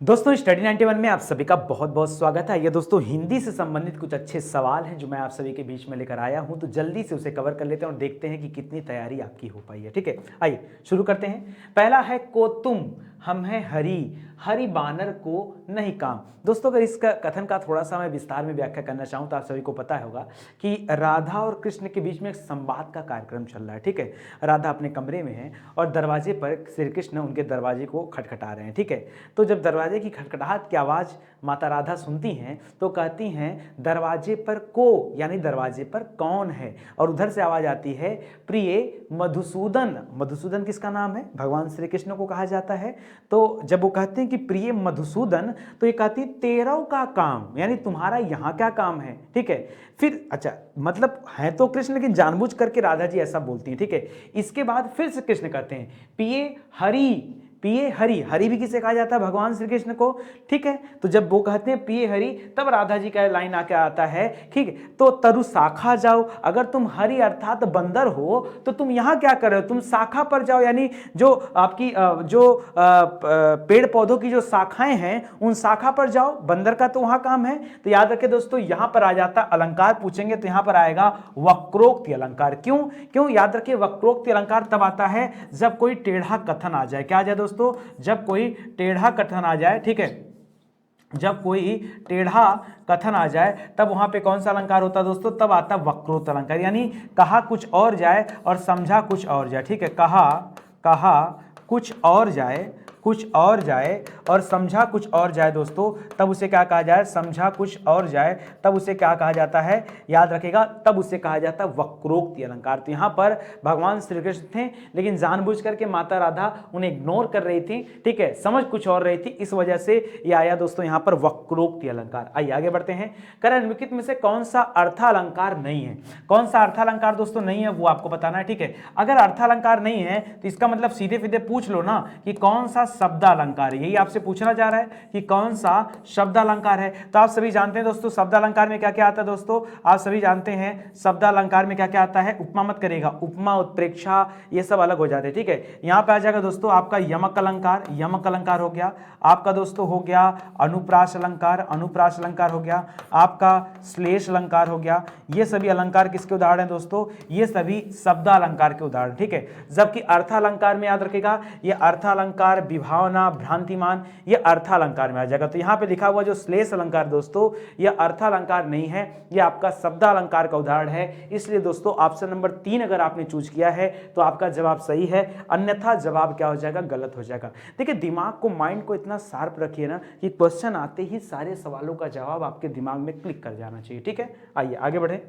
दोस्तों स्टडी 91 में आप सभी का बहुत बहुत स्वागत है। ये दोस्तों हिंदी से संबंधित कुछ अच्छे सवाल हैं जो मैं आप सभी के बीच में लेकर आया हूं, तो जल्दी से उसे कवर कर लेते हैं और देखते हैं कि कितनी तैयारी आपकी हो पाई है। ठीक है, आइए शुरू करते हैं। पहला है को तुम हम हैं हरी, हरि बानर को नहीं काम। दोस्तों अगर इसका कथन का थोड़ा सा मैं विस्तार में व्याख्या करना चाहूँ तो आप सभी को पता होगा कि राधा और कृष्ण के बीच में एक संवाद का कार्यक्रम चल रहा है। ठीक है, राधा अपने कमरे में है और दरवाजे पर श्री कृष्ण उनके दरवाजे को खटखटा रहे हैं। ठीक है, तो जब दरवाजे की खटखटाहट की आवाज़ माता राधा सुनती हैं तो कहती हैं दरवाजे पर को, यानी दरवाजे पर कौन है। और उधर से आवाज़ आती है प्रिय मधुसूदन। मधुसूदन किसका नाम है? भगवान श्री कृष्ण को कहा जाता है। तो जब वो कहते हैं कि प्रिय मधुसूदन तो ये कहती तेरव का काम, यानी तुम्हारा यहाँ क्या काम है। ठीक है, फिर अच्छा मतलब है तो कृष्ण लेकिन जानबूझ करके राधा जी ऐसा बोलती हैं। ठीक है, इसके बाद फिर से कृष्ण कहते हैं पिए हरि, पिए हरि। हरि भी किसे कहा जाता है? भगवान श्री कृष्ण को। ठीक है, तो जब वो कहते हैं पिए हरि तब राधा जी का लाइन आके आता है, ठीक है, तो तरु शाखा जाओ। अगर तुम हरि अर्थात बंदर हो तो तुम यहाँ क्या कर रहे हो? तुम शाखा पर जाओ, यानी जो आपकी पेड़ पौधों की जो शाखाएं हैं उन शाखा पर जाओ। बंदर का तो वहां काम है। तो याद रखें दोस्तों, यहां पर आ जाता अलंकार पूछेंगे तो यहां पर आएगा वक्रोक्ति अलंकार। क्यों क्यों? याद रखिए वक्रोक्ति अलंकार तब आता है जब कोई टेढ़ा कथन आ जाए। क्या आ जाए दोस्तों? जब कोई टेढ़ा कथन आ जाए। ठीक है, जब कोई टेढ़ा कथन आ जाए तब वहां पे कौन सा अलंकार होता है दोस्तों? तब आता वक्रोक्त अलंकार, यानी कहा कुछ और जाए और समझा कुछ और जाए। ठीक है, कहा कुछ और जाए, कुछ और जाए और समझा कुछ और जाए दोस्तों, तब उसे क्या कहा जाए? समझा कुछ और जाए तब उसे क्या कहा जाता है? याद रखेगा, तब उसे कहा जाता है वक्रोक्ति अलंकार। तो यहाँ पर भगवान श्री कृष्ण थे लेकिन जानबूझ करके माता राधा उन्हें इग्नोर कर रही थी। ठीक है, समझ कुछ और रही थी, इस वजह से ये आया दोस्तों यहाँ पर वक्रोक्ति अलंकार। आइए आगे बढ़ते हैं। निम्नलिखित में से कौन सा अर्थालंकार नहीं है? कौन सा अर्थालंकार दोस्तों नहीं है वो आपको बताना है। ठीक है, अगर अर्थालंकार नहीं है तो इसका मतलब सीधे सीधे पूछ लो ना कि कौन सा शब्द अलंकार है। यही आपसे पूछना जा रहा है कि कौन सा शब्द अलंकार है। तो आप सभी जानते हैं दोस्तों शब्द अलंकार में क्या क्या आता है। दोस्तों आप सभी जानते हैं शब्द अलंकार में क्या क्या आता है। उपमा मत करेगा, उपमा उत्प्रेक्षा ये सब अलग हो जाते हैं। ठीक है, यहां पे आ जाएगा दोस्तों आपका यमक अलंकार, यमक अलंकार हो गया आपका दोस्तों, हो गया अनुप्रास अलंकार, अनुप्रास अलंकार हो गया आपका, श्लेष अलंकार हो गया। ये सभी अलंकार किसके उदाहरण हैं दोस्तों? ये सभी शब्द अलंकार के उदाहरण। ठीक है, जबकि अर्थालंकार में याद रखेगा ये अर्थालंकार, विभावना, भ्रांतिमान ये अर्थालंकार में आ जाएगा। तो यहाँ पे लिखा हुआ जो श्लेष अलंकार दोस्तों ये अर्थालंकार नहीं है, ये आपका शब्द अलंकार का उदाहरण है। इसलिए दोस्तों ऑप्शन नंबर 3 अगर आपने चूज किया है तो आपका जवाब सही है, अन्यथा जवाब क्या हो जाएगा? गलत हो जाएगा। देखिए दिमाग को, माइंड को इतना शार्प रखिए ना कि क्वेश्चन आते ही सारे सवालों का जवाब आपके दिमाग में क्लिक कर जाना चाहिए। ठीक है, आइए आगे बढ़े।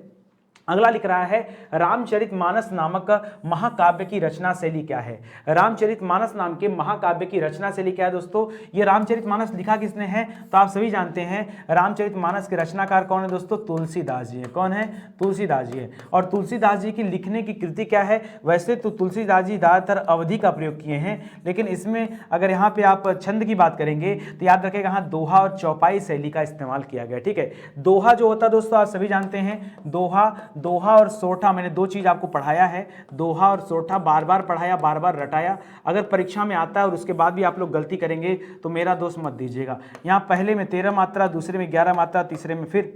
अगला लिख रहा है रामचरितमानस नामक महाकाव्य की रचना शैली क्या है? रामचरितमानस नाम के महाकाव्य की रचना शैली क्या है दोस्तों? ये रामचरितमानस लिखा किसने है? तो आप सभी जानते हैं रामचरितमानस के रचनाकार कौन है दोस्तों? तुलसीदास जी है। कौन है? तुलसीदास जी है। और तुलसीदास जी की लिखने की कृति क्या है? वैसे तो तुलसीदास जी ज्यादातर अवधि का प्रयोग किए हैं, लेकिन इसमें अगर यहाँ पे आप छंद की बात करेंगे तो याद रखेगा यहाँ दोहा और चौपाई शैली का इस्तेमाल किया गया। ठीक है, दोहा जो होता है दोस्तों आप सभी जानते हैं, दोहा और सोठा, मैंने दो चीज आपको पढ़ाया है, दोहा और सोठा बार बार पढ़ाया, बार बार रटाया। अगर परीक्षा में आता है और उसके बाद भी आप लोग गलती करेंगे तो मेरा दोष मत दीजिएगा। यहाँ पहले में 13 मात्रा, दूसरे में 11 मात्रा, तीसरे में फिर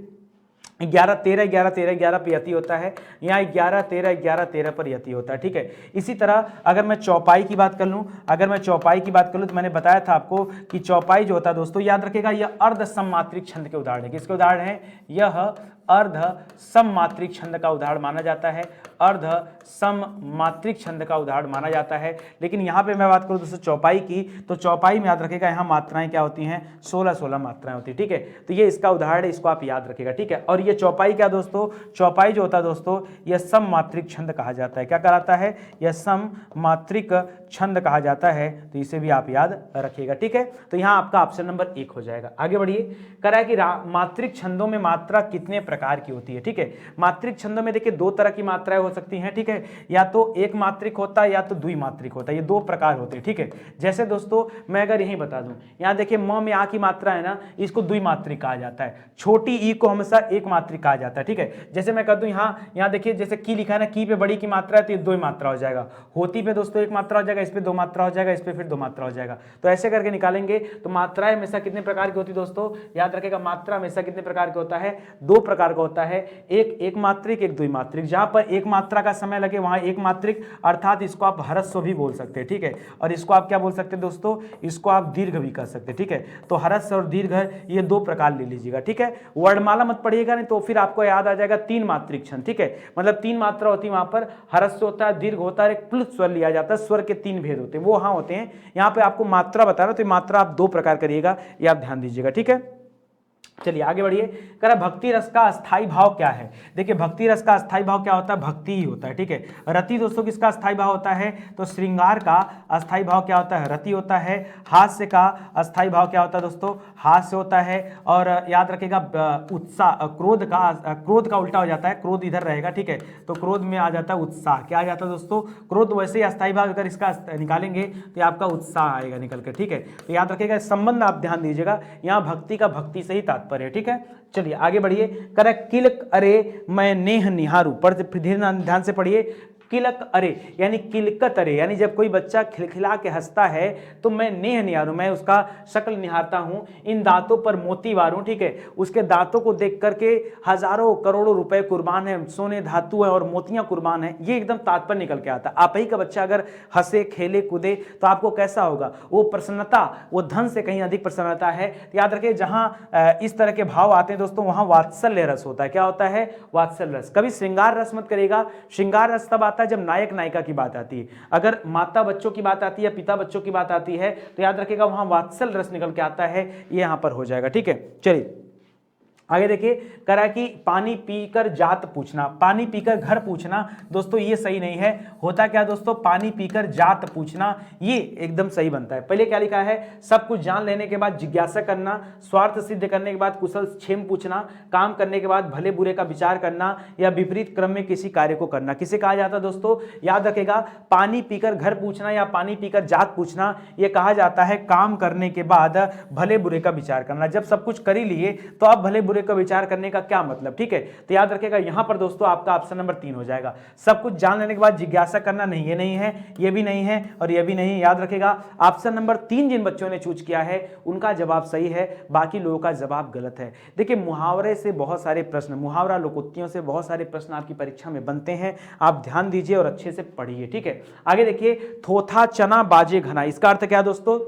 11 13 11 13 11 पर यति होता है, यहाँ 11 13 11 13 पर यति होता है। ठीक है, इसी तरह अगर मैं चौपाई की बात कर लूँ, तो मैंने बताया था आपको कि चौपाई जो होता है दोस्तों याद रखेगा यह अर्ध सममात्रिक छंद के उदाहरण है। किसके उदाहरण है? यह अर्ध सममात्रिक छंद का उदाहरण माना जाता है, अर्ध सममात्रिक छंद का उदाहरण माना जाता है। लेकिन यहाँ पे मैं बात करूँ दोस्तों चौपाई की, तो चौपाई में याद रखेगा यहाँ मात्राएं क्या होती हैं? 16 मात्राएं होती है। ठीक है, तो ये इसका उदाहरण है, इसको आप याद रखेगा। ठीक है, और ये चौपाई क्या दोस्तों? चौपाई जो होता है दोस्तों यह सममात्रिक छंद कहा जाता है। क्या कहलाता है? यह सममात्रिक छंद कहा जाता है, तो इसे भी आप याद रखिएगा। ठीक है, तो यहाँ आपका ऑप्शन नंबर 1 हो जाएगा। आगे बढ़िए। कह रहा है कि मात्रिक छंदों में मात्रा कितने प्रकार की होती है? ठीक है, मात्रिक छंदों में देखिए दो तरह की मात्राएं हो सकती हैं। ठीक है, या तो एक मात्रिक होता है या तो द्विमात्रिक होता है, ये दो प्रकार होते हैं। ठीक है, जैसे दोस्तों मैं अगर यही बता दूं, यहाँ देखिए म में आ की मात्रा है ना, इसको द्विमात्रिक कहा जाता है। छोटी ई को हमेशा एक मात्रिक कहा जाता है। ठीक है, जैसे मैं कर दूं यहाँ देखिए, जैसे की लिखा है ना, की पे बड़ी की मात्रा है तो ये 2 मात्रा हो जाएगा, होती पे दोस्तों 1 मात्रा हो जाएगा, इस पे 2 मात्रा हो जाएगा, इस पे फिर 2 मात्रा हो जाएगा। तो ऐसे करके निकालेंगे। तो मात्राएं हमेशा कितने प्रकार की होती है दोस्तों, याद रखेगा, मात्रा हमेशा कितने प्रकार का होता है, 2 प्रकार का होता है, एक मात्रिक, एक द्विमात्रिक। जहां पर एक मात्रा का समय लगे वहां एक मात्रिक, अर्थात इसको आप ह्रस्व भी बोल सकते हैं। ठीक है, और इसको आप क्या बोल सकते हैं दोस्तों, इसको आप दीर्घ भी कह सकते हैं। ठीक है, तो ह्रस्व और दीर्घ ये 2 प्रकार ले लीजिएगा। ठीक है, वर्णमाला मत पढ़िएगा, नहीं तो फिर आपको याद आ जाएगा 3 मात्रिक छंद। ठीक है, मतलब 3 मात्रा होती है, वहां पर ह्रस्व होता है, दीर्घ होता है, एक प्लुत स्वर लिया जाता है, स्वर के 3 भेद होते हैं, वो वहां होते हैं। यहाँ पे आपको मात्रा बता रहा हूं, तो मात्रा आप 2 प्रकार करिएगा, ये आप ध्यान दीजिएगा। ठीक है, चलिए आगे बढ़िए। कह रहा भक्ति रस का अस्थाई भाव क्या है। देखिए भक्ति रस का अस्थाई भाव क्या होता है, भक्ति ही होता है। ठीक है, रति दोस्तों किसका अस्थाई भाव होता है, तो श्रृंगार का अस्थाई भाव क्या होता है, रति होता है। हास्य का अस्थाई भाव क्या होता है दोस्तों, हास्य होता है। और याद रखिएगा उत्साह, क्रोध का उल्टा हो जाता है, क्रोध इधर रहेगा। ठीक है, तो क्रोध में आ जाता है उत्साह, क्या आ जाता है दोस्तों, क्रोध। वैसे ही अस्थाई भाव अगर इसका निकालेंगे तो आपका उत्साह आएगा निकल के। ठीक है, तो याद रखिएगा, संबंध आप ध्यान दीजिएगा, यहाँ भक्ति का भक्ति से ही तात्पर्य। ठीक है, चलिए आगे बढ़िए। करे किलक अरे मैं नेह निहारू, पर ध्यान से पढ़िए, किलक अरे यानी किलकत अरे, यानी जब कोई बच्चा खिलखिला के हंसता है तो मैं नेह निहारूं, मैं उसका शक्ल निहारता हूं, इन दांतों पर मोती वारूं। ठीक है, उसके दांतों को देख करके हजारों करोड़ों रुपए कुर्बान है, सोने धातु है और मोतियां कुर्बान है, ये एकदम तात्पर्य निकल के आता है। आप ही का बच्चा अगर हंसे खेले कूदे तो आपको कैसा होगा, वो प्रसन्नता, वो धन से कहीं अधिक प्रसन्नता है। तो याद रखिए, जहां इस तरह के भाव आते हैं दोस्तों, वहां वात्सल्य रस होता है। क्या होता है, वात्सल्य रस। कभी श्रृंगार रस मत करेगा, श्रृंगार रस तब जब नायक नायिका की बात आती है। अगर माता बच्चों की बात आती है, पिता बच्चों की बात आती है, तो याद रखिएगा वहां वात्सल रस निकल के आता है, ये यहां पर हो जाएगा। ठीक है, चलिए आगे देखिए। करा कि पानी पीकर जात पूछना, पानी पीकर घर पूछना, दोस्तों ये सही नहीं है। होता क्या दोस्तों, पानी पीकर जात पूछना, ये एकदम सही बनता है। पहले क्या लिखा है, सब कुछ जान लेने के बाद जिज्ञासा करना, स्वार्थ सिद्ध करने के बाद कुशल क्षेम पूछना, काम करने के बाद भले बुरे का विचार करना, या विपरीत क्रम में किसी कार्य को करना, किसे कहा जाता है दोस्तों, याद रखेगा, पानी पीकर घर पूछना या पानी पीकर जात पूछना, यह कहा जाता है काम करने के बाद भले बुरे का विचार करना। जब सब कुछ कर ही लिए तो आप भले बुरे का विचार करने का क्या मतलब। ठीक है, तो याद रखिएगा यहां पर दोस्तों आपका ऑप्शन नंबर 3 हो जाएगा। सब कुछ जान लेने के बाद जिज्ञासा करना, नहीं ये नहीं है, ये भी नहीं है और ये भी नहीं। याद रखिएगा ऑप्शन नंबर 3 जिन बच्चों ने चूज किया है उनका जवाब सही है, बाकी लोगों का जवाब गलत है। देखिए मुहावरे से बहुत सारे प्रश्न, मुहावरा लोकोक्तियों से बहुत सारे प्रश्न आपकी परीक्षा में बनते हैं, आप ध्यान दीजिए और अच्छे से पढ़िए। ठीक है, आगे देखिए। थोथा चना बाजे घना, इसका अर्थ क्या दोस्तों,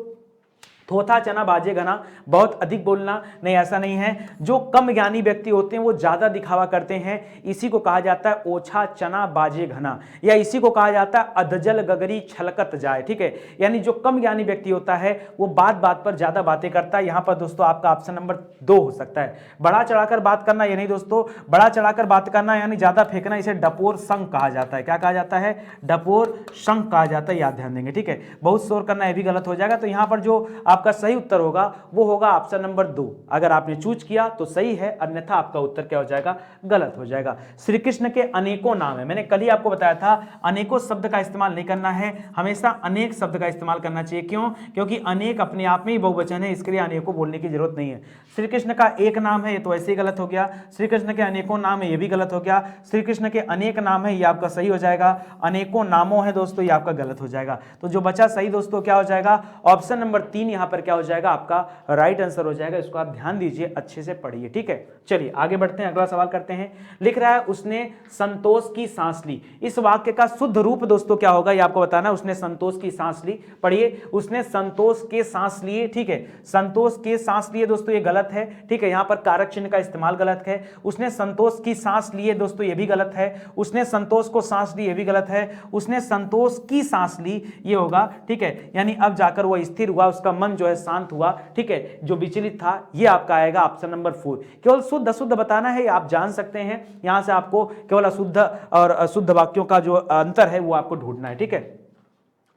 थोथा चना बाजे घना, बहुत अधिक बोलना, नहीं ऐसा नहीं है। जो कम ज्ञानी व्यक्ति होते हैं वो ज्यादा दिखावा करते हैं, इसी को कहा जाता है ओछा चना बाजे घना, या इसी को कहा जाता है अधजल गगरी छलकत जाए। ठीक है, यानी जो कम ज्ञानी व्यक्ति होता है वो बात बात पर ज्यादा बातें करता है। यहां पर दोस्तों आपका ऑप्शन नंबर 2 हो सकता है। बढ़ा चढ़ाकर बात करना, ये नहीं दोस्तों, बढ़ा चढ़ाकर बात करना यानी ज्यादा फेंकना, इसे डपोर संग कहा जाता है। क्या कहा जाता है, डपोर संग कहा जाता है, याद ध्यान देंगे। ठीक है, बहुत शोर करना ये भी गलत हो जाएगा। तो यहां पर जो आपका सही उत्तर होगा वो होगा ऑप्शन नंबर 2। अगर आपने चूज किया तो सही है, अन्यथा आपका उत्तर क्या हो जाएगा, गलत हो जाएगा। श्री कृष्ण के अनेकों नाम है, मैंने कल ही आपको बताया था अनेकों शब्द का इस्तेमाल नहीं करना है, हमेशा अनेक शब्द का इस्तेमाल करना चाहिए। क्यों, क्योंकि अनेक अपने आप में ही बहुवचन है, इसके लिए अनेकों बोलने की जरूरत नहीं है। श्री कृष्ण का एक नाम है, ये तो ऐसे ही गलत हो गया। श्री कृष्ण के अनेकों नाम है, ये भी गलत हो गया। श्री कृष्ण के अनेक नाम है, ये आपका सही हो जाएगा। अनेकों नामों है दोस्तों, ये आपका गलत हो जाएगा। तो जो बचा सही दोस्तों क्या हो जाएगा, ऑप्शन नंबर 3 यहां पर क्या हो जाएगा, आपका राइट आंसर हो जाएगा। इसको आप ध्यान दीजिए, अच्छे से पढ़िए। ठीक है, चलिए आगे बढ़ते हैं, अगला सवाल करते हैं। लिख रहा है उसने संतोष की सांस ली, इस वाक्य का शुद्ध रूप दोस्तों क्या होगा, ये आपको बताना। उसने संतोष की सांस ली, पढ़िए, उसने संतोष के सांस लिए। ठीक है, संतोष के सांस लिए दोस्तों ये गलत है। ठीक है, यहां पर कारक चिन्ह का इस्तेमाल गलत है। उसने संतोष की सांस लिए दोस्तों ये भी गलत है। उसने संतोष को सांस ली, ये भी गलत है। उसने संतोष की सांस ली, ये होगा। ठीक है, यानी अब जाकर वो स्थिर हुआ, उसका मन जो है शांत हुआ। ठीक है, जो विचलित था ये आपका आएगा ऑप्शन नंबर 4। केवल शुद्ध अशुद्ध बताना है, आप जान सकते हैं। यहां से आपको केवल अशुद्ध और शुद्ध वाक्यों का जो अंतर है वो आपको ढूंढना है। ठीक है,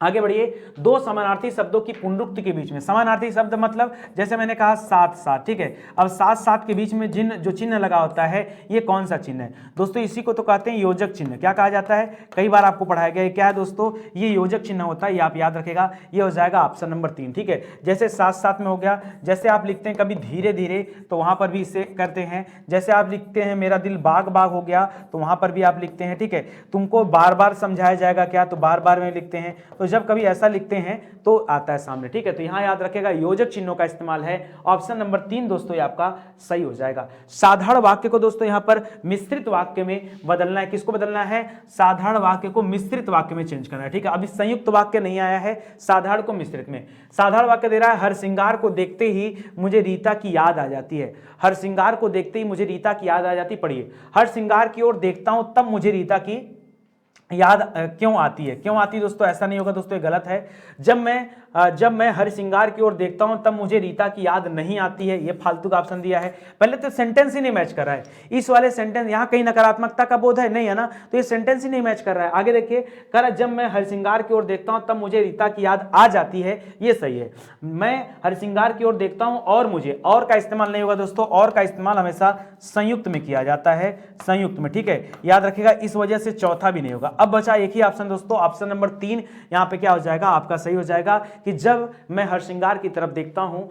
आगे बढ़िए, दो समानार्थी शब्दों की पुनरुक्ति के बीच में, समानार्थी शब्द मतलब जैसे मैंने कहा साथ साथ, ठीक है। अब साथ साथ के बीच में जो चिन्ह लगा होता है ये कौन सा चिन्ह है दोस्तों, इसी को तो कहते हैं योजक चिन्ह। क्या कहा जाता है, कई बार आपको पढ़ाया गया है, क्या है दोस्तों, ये योजक चिन्ह होता है, ये आप याद रखेगा, ये हो जाएगा ऑप्शन नंबर 3, ठीक है। जैसे साथ साथ में हो गया, जैसे आप लिखते हैं कभी धीरे धीरे तो वहां पर भी इसे करते हैं, जैसे आप लिखते हैं मेरा दिल बाग बाग हो गया तो वहां पर भी आप लिखते हैं, ठीक है। तुमको बार बार समझाया जाएगा क्या, तो बार बार में लिखते हैं, तो जब कभी ऐसा लिखते हैं तो आता है सामने, ठीक है। तो यहां याद रखेगा योजक चिन्हों का इस्तेमाल है, ऑप्शन नंबर 3 दोस्तों ये आपका सही हो जाएगा। साधारण वाक्य को दोस्तों यहां पर मिश्रित वाक्य में बदलना है, किसको बदलना है, साधारण वाक्य को मिश्रित वाक्य में चेंज करना है, ठीक है। अभी संयुक्त वाक्य नहीं आया है, साधारण को मिश्रित में। साधारण वाक्य दे रहा है, हर श्रृंगार को देखते ही मुझे रीता की याद आ जाती है, हर श्रृंगार को देखते ही मुझे रीता की याद आ जाती, पढ़िए, हर श्रृंगार की ओर देखता हूं तब मुझे रीता की याद क्यों आती है, क्यों आती है दोस्तों, ऐसा नहीं होगा दोस्तों, ये गलत है। जब मैं हर श्रृंगार की ओर देखता हूं तब मुझे रीता की याद नहीं आती है, ये फालतू का ऑप्शन दिया है। पहले तो सेंटेंस ही नहीं मैच कर रहा है, इस वाले सेंटेंस यहां कहीं नकारात्मकता का बोध है नहीं है ना, तो ये सेंटेंस ही नहीं मैच कर रहा है। आगे देखिए, कह रहा जब मैं हर श्रृंगार की ओर देखता हूं तब मुझे रीता की याद आ जाती है, ये सही है। मैं हर श्रृंगार की ओर देखता हूं और मुझे, और का इस्तेमाल नहीं होगा दोस्तों, और का इस्तेमाल हमेशा संयुक्त में किया जाता है, संयुक्त में, ठीक है, याद रखिएगा, इस वजह से चौथा भी नहीं होगा। अब बचा एक ही ऑप्शन दोस्तों, ऑप्शन नंबर 3 यहां पे क्या हो जाएगा, आपका सही हो जाएगा कि जब मैं हर श्रृंगार की तरफ देखता हूं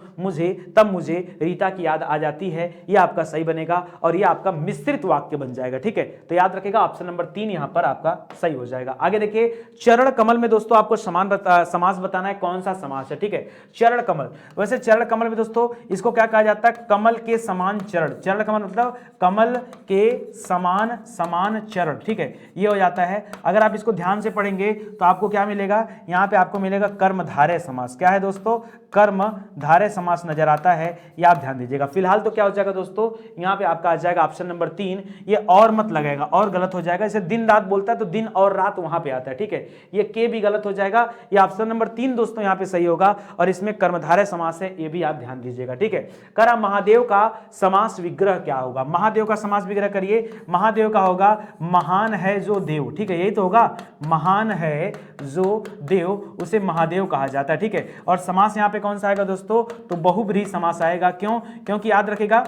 तब मुझे रीता की याद आ जाती है, ये आपका सही बनेगा और ये आपका मिश्रित वाक्य बन जाएगा, ठीक है। तो याद रखिएगा ऑप्शन नंबर 3 यहां पर आपका सही हो जाएगा। आगे देखिए, चरण कमल में दोस्तों आपको समास बताना है, कौन सा समास है, ठीक है। चरण कमल, वैसे चरण कमल में दोस्तों इसको क्या कहा जाता है, कमल के समान चरण, चरण कमल मतलब कमल के समान चरण, ठीक है, ये हो जाता है। अगर आप इसको ध्यान से पढ़ेंगे तो आपको क्या मिलेगा, यहां पे आपको मिलेगा कर्मधारय समास। क्या है दोस्तों, कर्मधारय समास नजर आता है, ये आप ध्यान दीजिएगा। फिलहाल तो क्या हो जाएगा दोस्तों, यहां पे आपका आ जाएगा ऑप्शन नंबर 3, ये और मत लगेगा, और गलत हो जाएगा। जैसे दिन रात बोलता है तो दिन और रात वहां पे आता है, ठीक है, ये के भी गलत हो जाएगा। ये ऑप्शन नंबर 3 दोस्तों यहां पे सही होगा और इसमें कर्मधारय समास है, ये भी आप ध्यान दीजिएगा, ठीक है। करा महादेव का समास विग्रह क्या होगा, महादेव का समास विग्रह करिए, महादेव का होगा महान है जो देव, ठीक है, यही तो होगा, महान है जो देव उसे महादेव कहा जाता है, ठीक है। और समास यहां पे कौन सा आएगा दोस्तों, तो बहुब्रीहि समास आएगा, क्यों, क्योंकि याद रखेगा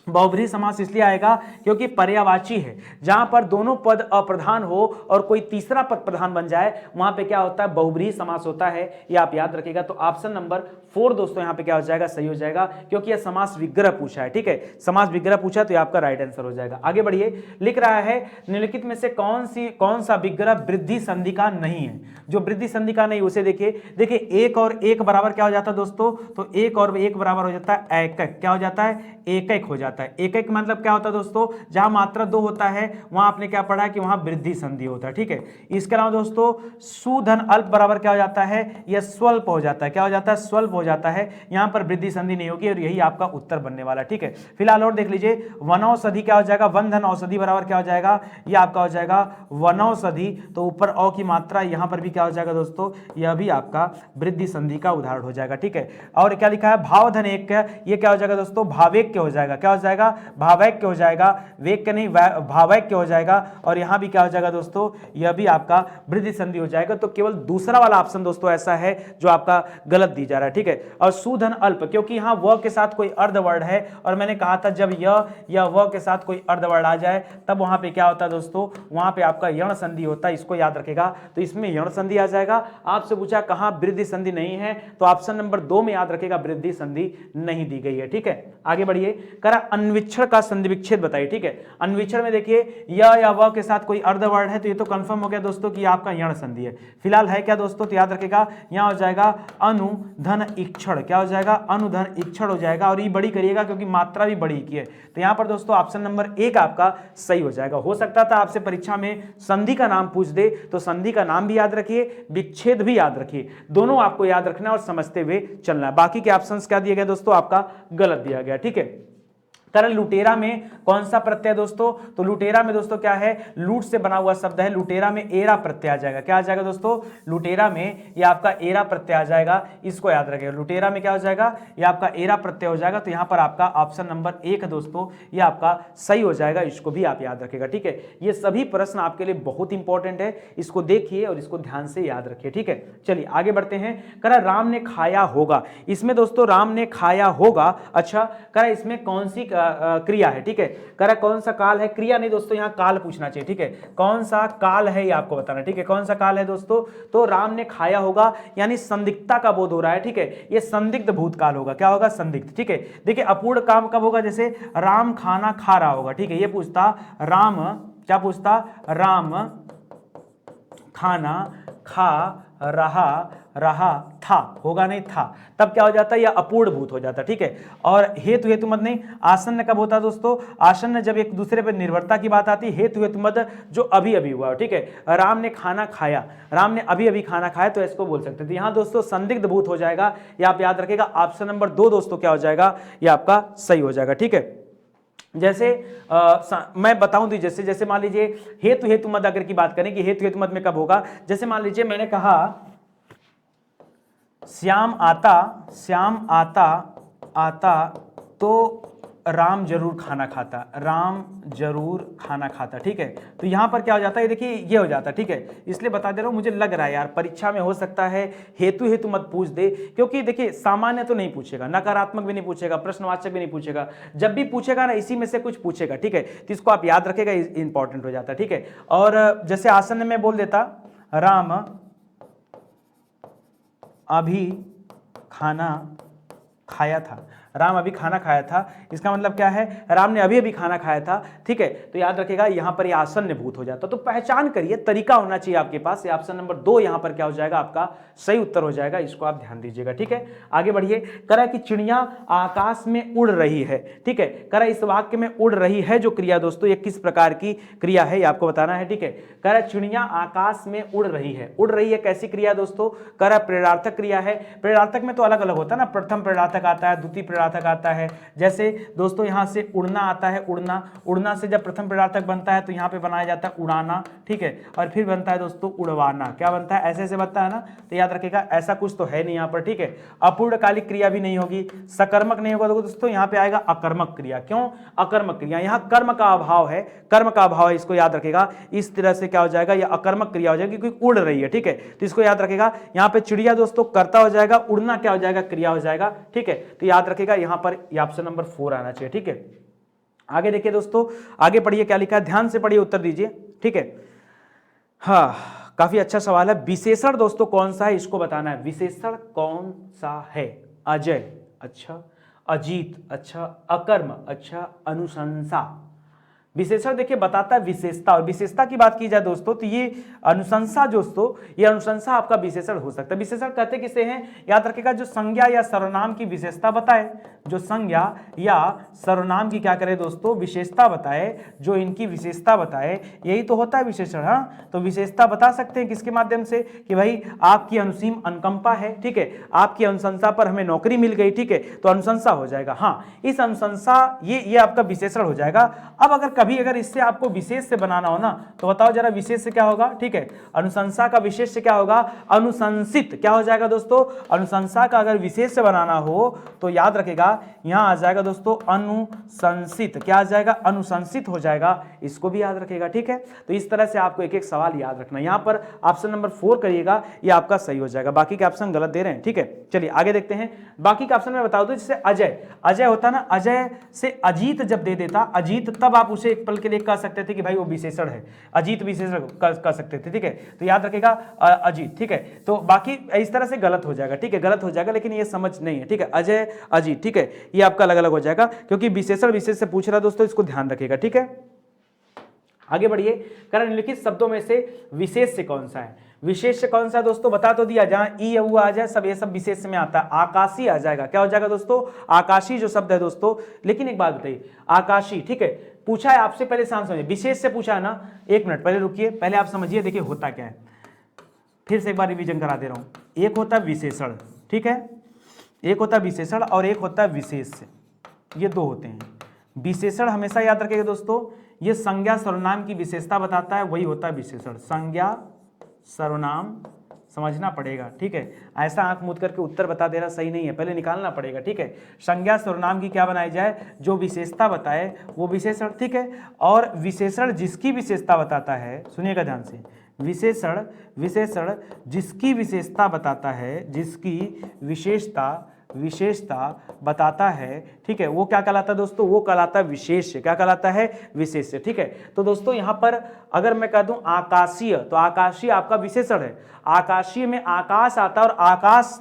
बहुब्रीहि समास इसलिए आएगा क्योंकि पर्यायवाची है, जहां पर दोनों पद अप्रधान हो और कोई तीसरा पद प्रधान बन जाए वहां पे क्या होता है, बहुब्रीहि समास होता है, ये आप याद रखिएगा। तो ऑप्शन नंबर 4 दोस्तों यहां पे क्या हो जाएगा, सही हो जाएगा, क्योंकि यह समास विग्रह पूछा है, ठीक है, समास विग्रह पूछा तो ये आपका राइट आंसर हो जाएगा। आगे बढ़िए, लिख रहा है निम्नलिखित में से कौन सा विग्रह वृद्धि संधि का नहीं है, जो वृद्धि संधि का नहीं उसे देखिए एक और एक बराबर क्या हो जाता है दोस्तों, तो एक और एक बराबर हो जाता है एक, क्या हो जाता है, एक हो जाता है। एक मतलब क्या होता है दोस्तों, जहां मात्रा 2 होता है वहां आपने क्या पढ़ा है कि वहां वृद्धि संधि होता है, ठीक है। इसके अलावा दोस्तों सुधन अल्प बराबर क्या हो जाता है, यह स्वल्प हो जाता है, क्या हो जाता है, स्वल्प हो जाता है, यहां पर वृद्धि संधि नहीं होगी और यही आपका उत्तर बनने वाला, ठीक है। फिलहाल और देख लीजिए, वनौषधि क्या हो जाएगा, वन धन औषधि बराबर क्या हो जाएगा, यह आपका हो जाएगा वनौषधि, तो ऊपर औ की मात्रा यहां पर भी क्या हो जाएगा दोस्तों, यह भी आपका वृद्धि संधि का उदाहरण हो जाएगा, ठीक है। और क्या लिखा है, भावधन एक, ये क्या हो जाएगा दोस्तों, भावेक्य हो जाएगा, क्या हो जाएगा, भावैक्य हो जाएगा, वेक्य नहीं भावैक्य हो जाएगा, और यहां भी क्या हो जाएगा दोस्तों, यह भी आपका वृद्धि संधि हो जाएगा। तो केवल दूसरा वाला ऑप्शन दोस्तों ऐसा है जो आपका गलत दी जा रहा है, ठीक है। और सुधन अल्प, क्योंकि यहां व के साथ कोई अर्ध वर्ड है और मैंने कहा था जब यह या व के साथ कोई अर्ध वर्ड आ जाए तब वहां पे क्या होता है दोस्तों, वहां पे आपका यण संधि होता है, इसको याद रखेगा। तो इसमें यण संधि आ जाएगा। आपसे पूछा कहां वृद्धि संधि नहीं है, तो ऑप्शन नंबर 2 में याद रखेगा वृद्धि संधि नहीं दी गई है, ठीक है। आगे बढ़िए, करा अन्विक्षण का संधि विच्छेद बताइए, ठीक है। अन्विक्षण में देखिए या व के साथ कोई अर्ध वर्ड है तो ये तो कंफर्म हो गया दोस्तों कि आपका यण संधि है। फिलहाल है क्या दोस्तों, तो याद रखेगा यहां हो जाएगा अनुधन इक्षण, क्या हो जाएगा, अनुधन इक्षण हो जाएगा, और ये बड़ी करिएगा क्योंकि मात्रा भी बड़ी की है। तो यहां पर दोस्तों ऑप्शन नंबर 1 आपका सही हो जाएगा। हो सकता था आपसे परीक्षा में संधि का नाम पूछ दे, तो संधि का नाम भी याद रखिए, विच्छेद भी याद रखिए, दोनों आपको याद रखना और समझते हुए चलना है। बाकी के ऑप्शंस क्या दिए गए दोस्तों, आपका गलत दिया गया, ठीक है। कारण लुटेरा में कौन सा प्रत्यय दोस्तों, तो लुटेरा में दोस्तों क्या है, लूट से बना हुआ शब्द है, लुटेरा में एरा प्रत्यय आ जाएगा। क्या आ जाएगा दोस्तों, लुटेरा में ये आपका एरा प्रत्यय आ जाएगा, इसको याद रखिएगा। लुटेरा में क्या हो जाएगा, ये आपका एरा प्रत्यय हो जाएगा। तो यहाँ पर आपका ऑप्शन नंबर 1 दोस्तों ये आपका सही हो जाएगा, इसको भी आप याद रखिएगा। ठीक है, ये सभी प्रश्न आपके लिए बहुत इंपॉर्टेंट है, इसको देखिए और इसको ध्यान से याद रखिए। ठीक है, चलिए आगे बढ़ते हैं। करा राम ने खाया होगा, इसमें दोस्तों राम ने खाया होगा, अच्छा करा इसमें कौन सी क्रिया है। ठीक है, करा कौन सा काल है, क्रिया नहीं दोस्तों, यहाँ काल पूछना चाहिए। ठीक है, कौन सा काल है ये आपको बताना। ठीक है, कौन सा काल है दोस्तों, तो राम ने खाया होगा यानी संदिग्धता का बोध हो रहा है। ठीक है, ये संदिग्ध भूतकाल होगा। क्या होगा, संदिग्ध। ठीक है, देखिए अपूर्ण काम कब होगा, जैसे राम खाना खा रहा होगा। ठीक है, ये पूछता राम, क्या पूछता, राम खाना खा रहा था, होगा नहीं था, तब क्या हो जाता है, यह अपूर्ण भूत हो जाता। ठीक है, और हेतु हेतु मत नहीं, आसन्न कब होता है दोस्तों, आसन्न जब एक दूसरे पर निर्भरता की बात आती है, हेतु हेतु मत जो अभी अभी हुआ। ठीक है, राम ने खाना खाया, राम ने अभी अभी खाना खाया, तो इसको बोल सकते थे। यहाँ दोस्तों संदिग्ध भूत हो जाएगा, ये आप याद रखिएगा। ऑप्शन नंबर 2 दोस्तों क्या हो जाएगा, ये आपका सही हो जाएगा। ठीक है, जैसे मैं बताऊं तो जैसे जैसे मान लीजिए हेतु हेतु मत अगर की बात करें कि हेतु हेतु मत में कब होगा, जैसे मान लीजिए मैंने कहा श्याम आता तो राम जरूर खाना खाता, राम जरूर खाना खाता। ठीक है, तो यहां पर क्या हो जाता है, देखिए ये हो जाता है। ठीक है, इसलिए बता दे रहा हूं, मुझे लग रहा है यार परीक्षा में हो सकता है हेतु हेतु मत पूछ दे, क्योंकि देखिए सामान्य तो नहीं पूछेगा, नकारात्मक भी नहीं पूछेगा, प्रश्नवाचक भी नहीं पूछेगा, जब भी पूछेगा ना इसी में से कुछ पूछेगा। ठीक है, तो इसको आप याद रखेगा, इंपॉर्टेंट हो जाता है। ठीक है, और जैसे आसन्न में बोल देता राम अभी खाना खाया था, राम अभी खाना खाया था, इसका मतलब क्या है, राम ने अभी अभी खाना खाया था। ठीक है, तो याद रखिएगा यहां पर ये आसन्न भूत हो जाता, तो पहचान करिए, तरीका होना चाहिए आपके पास। ये ऑप्शन नंबर 2 यहां पर क्या हो जाएगा, आपका सही उत्तर हो जाएगा, इसको आप ध्यान दीजिएगा। ठीक है, आगे बढ़िए। करा कि चिड़िया आकाश में उड़ रही है। ठीक है, करा इस वाक्य में उड़ रही है जो क्रिया दोस्तों, ये किस प्रकार की क्रिया है, ये आपको बताना है। ठीक है, करा चिड़िया आकाश में उड़ रही है, उड़ रही है कैसी क्रिया दोस्तों, करा प्रेरणार्थक क्रिया है। प्रेरणार्थक में तो अलग अलग होता है ना, प्रथम प्रेरणार्थक आता है, द्वितीय प्रेरणार्थक आता है। जैसे दोस्तों यहां से उड़ना आता है, उड़ना, उड़ना से जब प्रथम प्रेरणार्थक बनता है तो यहां पे बनाया जाता है उड़ाना। ठीक है, और फिर बनता है दोस्तों उड़वाना, क्या बनता है, ऐसे ऐसे बनता है ना, तो याद रखिएगा ऐसा कुछ तो है नहीं यहां पर। ठीक है, अपूर्णकालिक क्रिया भी नहीं होगी, सकर्मक नहीं होगा दोस्तों, यहां पे आएगा अकर्मक क्रिया। क्यों अकर्मक क्रिया, यहां कर्म का अभाव है, कर्म का अभाव है, इसको याद रखिएगा। इस तरह से क्या हो जाएगा, यह अकर्मक क्रिया हो जाएगी क्योंकि उड़ रही है। ठीक है, तो इसको याद रखिएगा, यहां पे चिड़िया दोस्तों कर्ता हो जाएगा, उड़ना क्या हो जाएगा, क्रिया हो जाएगा। ठीक है, तो याद रखिएगा यहां पर ऑप्शन नंबर 4 आना चाहिए। ठीक है, आगे देखिए दोस्तों, आगे पढ़िए क्या लिखा है, ध्यान से पढ़िए, उत्तर दीजिए। ठीक है, हाँ काफी अच्छा सवाल है। विशेषण दोस्तों कौन सा है, इसको बताना है, विशेषण कौन सा है, अजय, अच्छा, अजीत, अच्छा, अकर्म, अच्छा, अनुशंसा। विशेषण देखिए बताता है विशेषता, और विशेषता की बात की जाए दोस्तों तो ये अनुशंसा दोस्तों, ये अनुशंसा आपका विशेषण हो सकता है। विशेषण कहते किसे हैं, याद रखिएगा, जो संज्ञा या सर्वनाम की विशेषता बताए, जो संज्ञा या सर्वनाम की क्या करे दोस्तों, विशेषता बताए, जो इनकी विशेषता बताए, यही तो होता है विशेषण। हाँ, तो विशेषता बता सकते हैं किसके माध्यम से, कि भाई आपकी अनुसीम अनुकंपा है। ठीक है, आपकी अनुशंसा पर हमें नौकरी मिल गई। ठीक है, तो अनुशंसा हो जाएगा। हाँ, इस अनुशंसा ये आपका विशेषण हो जाएगा। अब अगर इससे आपको विशेष से बनाना हो ना, तो बताओ जरा विशेष से क्या होगा। ठीक है, अनुशंसा का विशेष से क्या होगा, अनुशंसित, क्या हो जाएगा दोस्तों, अनुशंसा का अगर विशेष से बनाना हो तो याद रखेगा यहां आ जाएगा दोस्तों अनुशंसित, क्या आ जाएगा, अनुशंसित हो जाएगा, इसको भी याद रखेगा। ठीक है, तो इस तरह से आपको एक एक सवाल याद रखना, यहां पर ऑप्शन नंबर 4 करिएगा, ये आपका सही हो जाएगा, बाकी के ऑप्शन गलत दे रहे हैं। ठीक है, चलिए आगे देखते हैं, बाकी का ऑप्शन में बता दो, जैसे अजय होता ना, अजय से अजीत जब दे देता, अजीत, तब आप उसे एक पल के लिए कह सकते थे कि भाई वो विशेषण है, अजीत विशेषण कह सकते थे। ठीक है, तो याद रखेगा अजीत। ठीक है, तो बाकी इस तरह से गलत हो जाएगा। ठीक है, गलत हो जाएगा, लेकिन ये समझ नहीं है। ठीक है, अजय अजीत, ठीक है, ये आपका अलग अलग हो जाएगा क्योंकि विशेषण विशेष से पूछ रहा है दोस्तों, इसको ध्यान रखिएगा। ठीक है, आगे बढ़िए। कारण निम्नलिखित शब्दों में से विशेष से कौन सा है, विशेष से कौन सा है दोस्तों, बता तो दिया, जहां ई या उ आ जाए सब ये सब विशेष में आता है। आकाशी आ जाएगा, क्या हो जाएगा दोस्तों, आकाशी जो शब्द है दोस्तों। लेकिन एक बात बताइए, आकाशी, ठीक है, पूछा है आपसे, पहले शांत समझिए, विशेष से पूछा है ना, एक मिनट पहले रुकिए, पहले आप समझिए, देखिए होता क्या है, फिर से एक बार रिवीजन करा दे रहा हूं। एक होता है विशेषण, ठीक है, एक होता है विशेषण और एक होता है विशेष, ये दो होते हैं। विशेषण हमेशा याद रखिएगा दोस्तों, ये संज्ञा सर्वनाम की विशेषता बताता है, वही होता है विशेषण। संज्ञा सर्वनाम समझना पड़ेगा, ठीक है। ऐसा आंख मूंद करके उत्तर बता देना सही नहीं है, पहले निकालना पड़ेगा, ठीक है। संज्ञा सर्वनाम की क्या बनाई जाए, जो विशेषता बताए वो विशेषण, ठीक है। और विशेषण जिसकी विशेषता बताता है, सुनिएगा ध्यान से, विशेषण विशेषण जिसकी विशेषता बताता है, जिसकी विशेषता बताता है, ठीक है, वो क्या कहलाता है दोस्तों, वो कहलाता है विशेष्य। क्या कहलाता है, विशेष्य, ठीक है। तो दोस्तों यहां पर अगर मैं कह दूं आकाशीय, तो आकाशीय आपका विशेषण है। आकाशीय में आकाश आता है और आकाश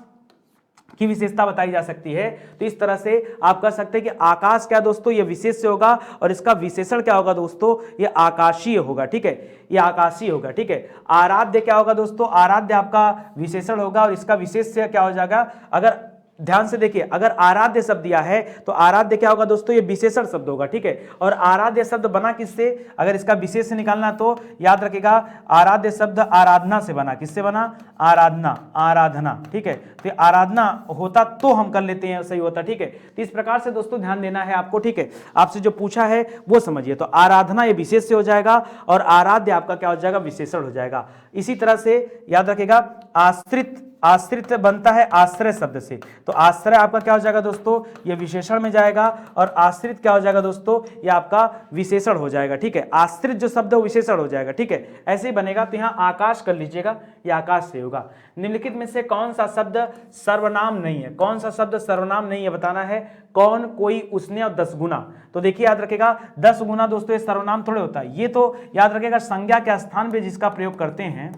की विशेषता बताई जा सकती है। तो इस तरह से आप कह सकते हैं कि आकाश क्या दोस्तों, ये विशेष्य होगा और इसका विशेषण क्या होगा दोस्तों, ये आकाशीय होगा, ठीक है, ये आकाशीय होगा, ठीक है। आराध्य क्या होगा दोस्तों, आराध्य आपका विशेषण होगा और इसका विशेष्य क्या हो जाएगा। अगर ध्यान से देखिए, अगर आराध्य शब्द दिया है तो आराध्य क्या होगा दोस्तों, ये विशेषण शब्द होगा, ठीक है। और आराध्य शब्द बना किससे, अगर इसका विशेष से निकालना तो याद रखिएगा, आराध्य शब्द आराधना से बना। किससे बना, आराधना, आराधना, ठीक है। तो आराधना होता तो हम कर लेते हैं, सही होता, ठीक है। तो इस प्रकार से दोस्तों ध्यान देना है आपको, ठीक है। आपसे जो पूछा है वो समझिए। तो आराधना ये विशेष से हो जाएगा और आराध्य आपका क्या हो जाएगा, विशेषण हो जाएगा। इसी तरह से याद रखिएगा, आश्रित, आश्रित बनता है आश्रय शब्द से। तो आश्रय आपका क्या हो जाएगा दोस्तों, ये विशेषण में जाएगा और आश्रित क्या हो जाएगा दोस्तों, ये आपका विशेषण हो जाएगा, ठीक है। आश्रित जो शब्द है वो विशेषण हो जाएगा, ठीक है। ऐसे ही बनेगा। तो यहाँ आकाश कर लीजिएगा, ये आकाश से होगा। निम्नलिखित में से कौन सा शब्द सर्वनाम नहीं है, कौन सा शब्द सर्वनाम नहीं है बताना है। कौन, कोई, उसने और 10 गुना। तो देखिए याद रखेगा 10 गुना दोस्तों ये सर्वनाम थोड़े होता है, ये तो याद रखेगा संज्ञा के स्थान पे जिसका प्रयोग करते हैं,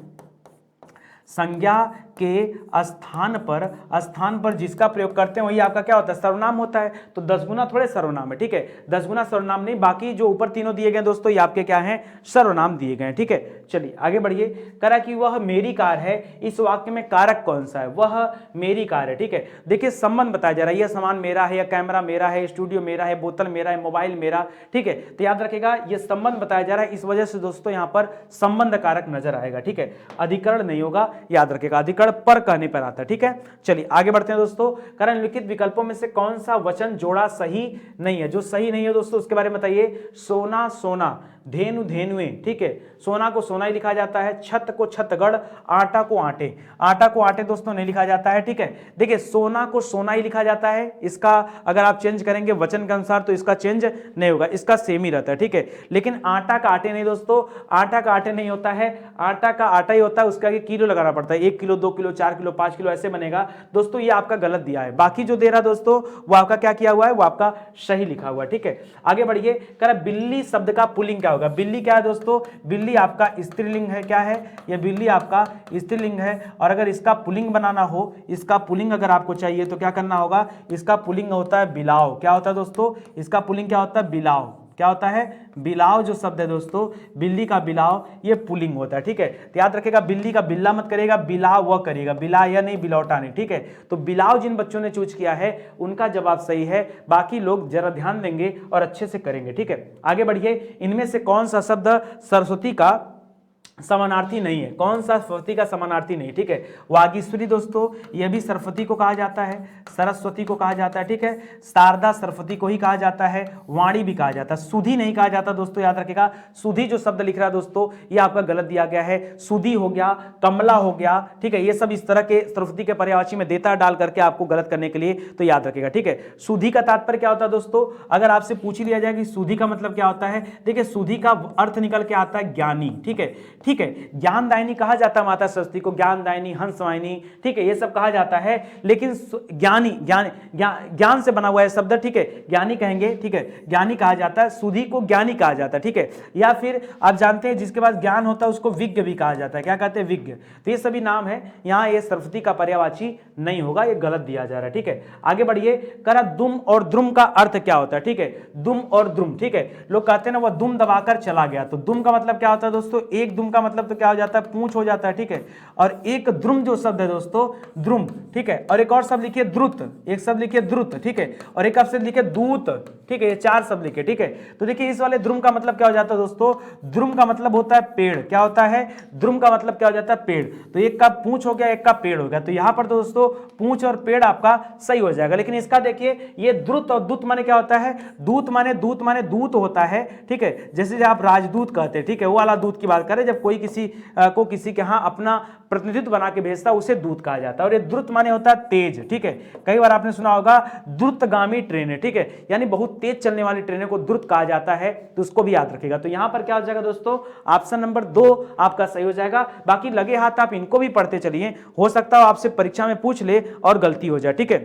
संज्ञा के स्थान पर जिसका प्रयोग करते हैं वही आपका क्या होता है, सर्वनाम होता है। तो 10 गुना थोड़े सर्वनाम है, ठीक है। 10 गुना सर्वनाम नहीं, बाकी जो ऊपर तीनों दिए गए दोस्तों ये आपके क्या हैं, सर्वनाम दिए गए हैं, ठीक है। चलिए आगे बढ़िए। करा कि वह मेरी कार है, इस वाक्य में कारक कौन सा है, वह मेरी कार है, ठीक है। देखिए संबंध बताया जा रहा है, यह सामान मेरा है, या कैमरा मेरा है, स्टूडियो मेरा है, बोतल मेरा है, मोबाइल मेरा, ठीक है। तो याद रखेगा ये संबंध बताया जा रहा है, इस वजह से दोस्तों यहाँ पर संबंध कारक नजर आएगा, ठीक है। अधिकरण नहीं होगा, याद रखेगा, अधिकरण पर कहने पर आता है, ठीक है। चलिए आगे बढ़ते हैं दोस्तों। कारण लिखित विकल्पों में से कौन सा वचन जोड़ा सही नहीं है, जो सही नहीं है दोस्तों उसके बारे में बताइए। सोना सोना, धेनु धेनुए, ठीक है। सोना को सोना ही लिखा जाता है, छत को छतगढ़, आटा को आटे, आटा को आटे दोस्तों नहीं लिखा जाता है, ठीक है। देखिए सोना को सोना ही लिखा जाता है, इसका अगर आप चेंज करेंगे वचन के अनुसार तो इसका चेंज नहीं होगा, इसका सेम ही रहता है, ठीक है। लेकिन आटा का आटे नहीं दोस्तों, आटा का आटे नहीं होता है, आटा का आटा ही होता है, उसका आगे किलो लगाना पड़ता है, 1 किलो 2 किलो 4 किलो 5 किलो ऐसे बनेगा दोस्तों। ये आपका गलत दिया है, बाकी जो दे रहा दोस्तों वो आपका क्या किया हुआ है, वो आपका सही लिखा हुआ है, ठीक है। आगे बढ़िए। कह रहा बिल्ली शब्द का पुल्लिंग क्या होगा। बिल्ली क्या है दोस्तों, बिल्ली आपका स्त्रीलिंग है, क्या है, ये बिल्ली आपका स्त्रीलिंग है। और अगर इसका पुल्लिंग बनाना हो, इसका पुल्लिंग अगर आपको चाहिए तो क्या करना होगा, इसका पुल्लिंग होता है बिलाव। क्या होता है दोस्तों, इसका पुल्लिंग क्या होता है, बिलाव। क्या होता है, बिलाव जो शब्द है दोस्तों, बिल्ली का बिलाव, ये पुल्लिंग होता है, ठीक है। तो याद रखेगा बिल्ली का बिल्ला मत करेगा, बिलाव वह करेगा, बिला या नहीं, बिलौटा नहीं, ठीक है। तो बिलाव जिन बच्चों ने चूज किया है उनका जवाब सही है, बाकी लोग जरा ध्यान देंगे और अच्छे से करेंगे, ठीक है। आगे बढ़िए। इनमें से कौन सा शब्द सरस्वती का समानार्थी नहीं है, कौन सा सरस्वती का समानार्थी नहीं, ठीक है। वागीश्वरी दोस्तों यह भी सरस्वती को कहा जाता है, सरस्वती को कहा जाता है, ठीक है। शारदा सरस्वती को ही कहा जाता है, वाणी भी कहा जाता है, सुधी नहीं कहा जाता दोस्तों। याद रखेगा सुधी जो शब्द लिख रहा है दोस्तों ये आपका गलत दिया गया है, सुधी हो गया, कमला हो गया, ठीक है। ये सब इस तरह के सरस्वती के पर्यायवाची में देता डाल करके आपको गलत करने के लिए, तो याद रखेगा, ठीक है। सुधी का तात्पर्य क्या होता है दोस्तों, अगर आपसे पूछ लिया जाए कि सुधी का मतलब क्या होता है, देखिए सुधी का अर्थ निकल के आता है ज्ञानी, ठीक है, ठीक है। ज्ञानदायिनी कहा जाता है माता सरस्वती को, ज्ञानदायिनी, हंसवाहिनी, ठीक है, ये सब कहा जाता है। लेकिन ज्ञानी, ज्ञान से बना हुआ है शब्द, ठीक है, ज्ञानी कहेंगे, ठीक है, ज्ञानी कहा जाता है। सुधी को ज्ञानी कहा जाता है, ठीक है। या फिर आप जानते हैं जिसके पास ज्ञान होता है उसको विज्ञ भी कहा जाता है, क्या कहते हैं, विज्ञ। तो ये सभी नाम है, यहाँ ये सरस्वती का पर्यायवाची नहीं होगा, ये गलत दिया जा रहा है, ठीक है। आगे बढ़िए। करा दुम और द्रुम का अर्थ क्या होता है, ठीक है। दुम और द्रुम, ठीक है। लोग कहते हैं ना वह दुम दबाकर चला गया, तो दुम का मतलब क्या होता है दोस्तों, एक दुम का मतलब तो क्या हो जाता है, पूंछ हो जाता है, ठीक है। और एक द्रुम जो शब्द है दोस्तों, द्रुम, ठीक है। और एक और शब्द लिखिए द्रुत, एक शब्द लिखिए द्रुत, ठीक है। और एक शब्द लिखिए दूत, ठीक है। ये 4 शब्द लिखिए, ठीक है। तो देखिए इस वाले द्रुम का मतलब क्या हो जाता है दोस्तों, द्रुम का मतलब होता है पेड़। क्या होता है, द्रुम का मतलब क्या हो जाता है, पेड़। तो एक का पूंछ हो गया, एक का पेड़ हो गया। तो यहां पर दोस्तों पूंछ और पेड़ आपका सही हो जाएगा। लेकिन इसका देखिए ये द्रुत और दूत माने क्या होता है, दूत माने दूत होता है, ठीक है। जैसे आप राजदूत कहते हैं, ठीक है, वो वाला दूत की बात करें, जब कोई किसी को किसी के यहाँ अपना प्रतिनिधित्व बना के भेजता है उसे दूत कहा जाता है। और ये द्रुत माने होता है तेज, ठीक है। कई बार आपने सुना होगा द्रुतगामी ट्रेनें, ठीक है, यानी बहुत तेज चलने वाली ट्रेनें को द्रुत कहा जाता है, तो उसको भी याद रखिएगा। तो यहां पर क्या हो जाएगा दोस्तों, ऑप्शन नंबर 2 आपका सही हो जाएगा। बाकी लगे हाथ आप इनको भी पढ़ते चलिए, हो सकता है आपसे परीक्षा में पूछ ले और गलती हो जाए, ठीक है।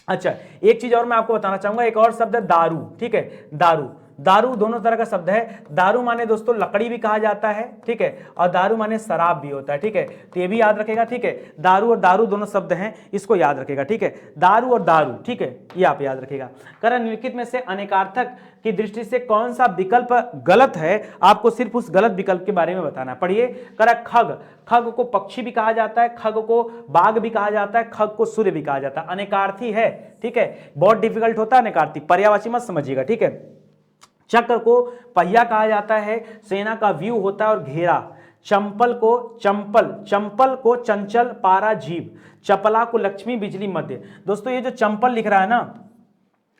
अच्छा, एक चीज और मैं आपको बताना चाहूंगा, एक और शब्द है दारू, ठीक है। दारू, दारू दोनों तरह का शब्द है। दारू माने दोस्तों लकड़ी भी कहा जाता है, ठीक है, और दारू माने शराब भी होता है, ठीक है। तो ये भी याद रखेगा, ठीक है। दारू और दारू दोनों शब्द हैं, इसको याद रखेगा, ठीक है। दारू और दारू, ठीक है, ये आप याद रखेगा। करण निम्नलिखित में से अनेकार्थक की दृष्टि से कौन सा विकल्प गलत है, आपको सिर्फ उस गलत विकल्प के बारे में बताना। पढ़िए, करा खग, खग को पक्षी भी कहा जाता है, खग को बाघ भी कहा जाता है, खग को सूर्य भी कहा जाता है। अनेकार्थी है, ठीक है, बहुत डिफिकल्ट होता है अनेकार्थी, पर्यायवाची मत समझिएगा, ठीक है। चक्र को पहिया कहा जाता है, सेना का व्यू होता है और घेरा। चंपल को को चंचल, पारा जीव। चपला को लक्ष्मी, बिजली, मध्य। दोस्तों ये जो चंपल लिख रहा है ना,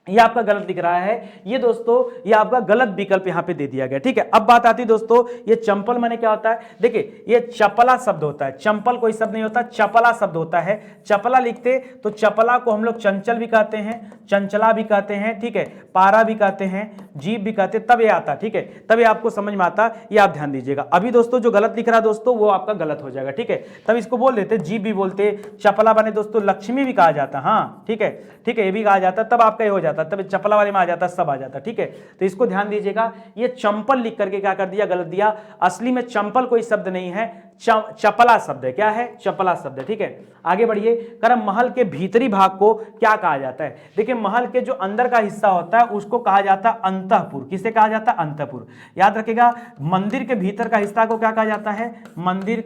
ये आपका गलत दिख रहा है, ये दोस्तों ये आपका गलत विकल्प यहां पे दे दिया गया, ठीक है। अब बात आती है दोस्तों, ये चंपल माने क्या होता है, देखिए ये चपला शब्द होता है, चंपल कोई शब्द नहीं होता, चपला शब्द होता है। चपला लिखते तो चपला को हम लोग चंचल भी कहते हैं, चंचला भी कहते हैं, ठीक है, पारा भी कहते हैं, जीव भी कहते हैं, तब ये आता, ठीक है, तब ये आपको समझ में आता, ये आप ध्यान दीजिएगा। अभी दोस्तों जो गलत लिख रहा है दोस्तों वो आपका गलत हो जाएगा, ठीक है। तब इसको बोल देते जीव भी बोलते, चपला बने दोस्तों लक्ष्मी भी कहा जाता, हाँ ठीक है, ठीक है, ये भी कहा जाता, तब आपका ये हो जाता, तब चपला वाले में आ जाता, सब आ जाता, ठीक है। तो इसको ध्यान दीजिएगा, ये चंपल लिख करके क्या कर दिया, गलत दिया। असली में चंपल कोई शब्द नहीं है, चपला शब्द है। क्या है, चपला शब्द है, ठीक है। आगे बढ़िए, करम महल के भीतरी भाग को क्या कहा जाता है। देखिए महल के जो अंदर का हिस्सा होता है उसको कहा जाता है अंतःपुर। किसे कहा जाता है, अंतःपुर। याद रखिएगा, मंदिर के भीतर का हिस्सा को क्या कहा जाता है, मंदिर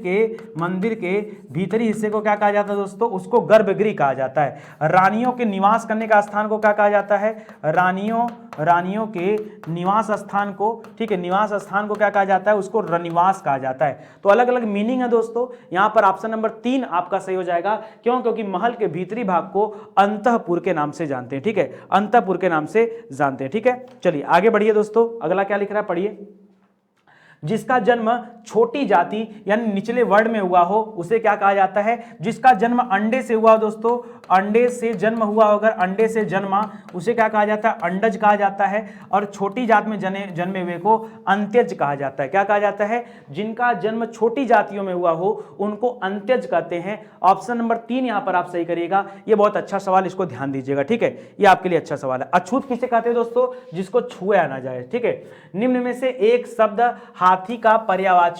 के भीतरी हिस्से को क्या कहा जाता है दोस्तों, उसको गर्भगृह कहा जाता है। रानियों के निवास करने का स्थान को क्या कहा जाता है, रानियों के निवास स्थान को, ठीक है, निवास स्थान को क्या कहा जाता है, उसको रनिवास कहा जाता है। तो अलग अलग मीनिंग है दोस्तों। यहां पर ऑप्शन नंबर 3 आपका सही हो जाएगा। क्यों, क्योंकि महल के भीतरी भाग को अंतःपुर के नाम से जानते हैं, ठीक है, अंतःपुर के नाम से जानते हैं, ठीक है। चलिए आगे बढ़िए दोस्तों, अगला क्या लिख रहा है, पढ़िए। जिसका जन्म छोटी जाति यानी निचले वर्ग में हुआ हो उसे क्या कहा जाता है, जिसका जन्म अंडे से हुआ दोस्तों, अंडे से जन्म हुआ अगर अंडे से जन्मा उसे क्या कहा जाता है, अंडज कहा जाता है। और छोटी जात में जन्मे हुए को अंत्यज कहा जाता है। क्या कहा जाता है, जिनका जन्म छोटी जातियों में हुआ हो उनको अंत्यज कहते हैं। ऑप्शन नंबर 3 यहां पर आप सही करिएगा। ये बहुत अच्छा सवाल, इसको ध्यान दीजिएगा, ठीक है, ये आपके लिए अच्छा सवाल है। अछूत किसे कहते हैं दोस्तों, जिसको छुआ ना जाए, ठीक है। निम्न में से एक शब्द हाथी का पर्यायवाची